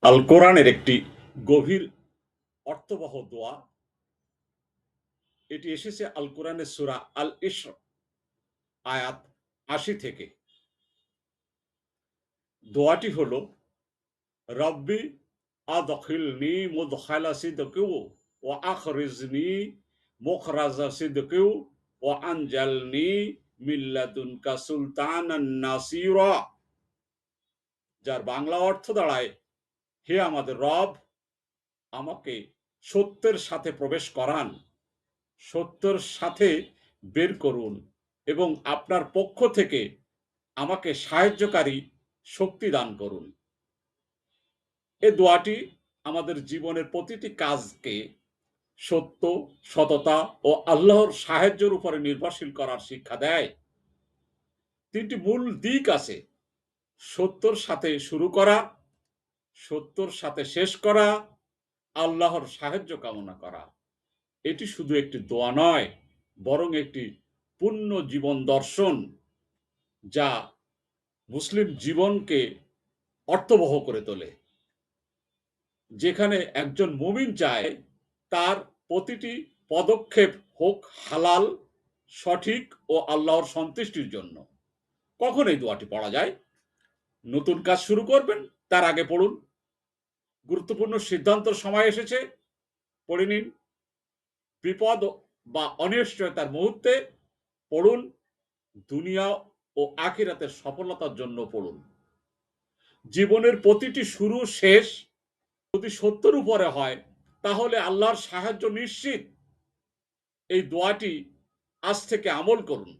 আল কোরআনের একটি গভীর অর্থবহ দোয়া। এটি এসেছে আল কোরআনের সূরা আল ইসর আয়াত ৮০ থেকে। দোয়াটি হলো, রব্বি আদখিলনি মুদখালা সিদকিউ ওয়া আখরিজনি মুখরাজা সিদকিউ ওয়া আনজালনি মিন লাদুনকা সুলতানান নাসিরা। যার বাংলা অর্থ দাঁড়ায়, হে আমাদের রব, আমাকে সত্যের সাথে প্রবেশ করান, সত্যের সাথে বের করুন এবং আপনার পক্ষ থেকে আমাকে সাহায্যকারী শক্তি দান করুন। এ দোয়াটি আমাদের জীবনের প্রতিটি কাজকে সত্য, সততা ও আল্লাহর সাহায্যের উপরে নির্ভরশীল করার শিক্ষা দেয়। তিনটি মূল দিক আছে: সত্যর সাথে শুরু করা, সত্যর সাথে শেষ করা, আল্লাহর সাহায্য কামনা করা। এটি শুধু একটি দোয়া নয়, বরং একটি পূর্ণ জীবন দর্শন, যা মুসলিম জীবনকে অর্থবহ করে তোলে। যেখানে একজন মুমিন চায় তার প্রতিটি পদক্ষেপ হোক হালাল, সঠিক ও আল্লাহর সন্তুষ্টির জন্য। কখন এই দোয়াটি পড়া যায়? নতুন কাজ শুরু করবেন তার আগে পড়ুন। গুরুত্বপূর্ণ সিদ্ধান্তের সময় এসেছে, পড়ে নিন। বিপদ বা অনিশ্চয়তার মুহূর্তে পড়ুন। দুনিয়া ও আখিরাতের সফলতার জন্য পড়ুন। জীবনের প্রতিটি শুরু শেষ যদি সত্যের উপরে হয়, তাহলে আল্লাহর সাহায্য নিশ্চিত। এই দোয়াটি আজ থেকে আমল করুন।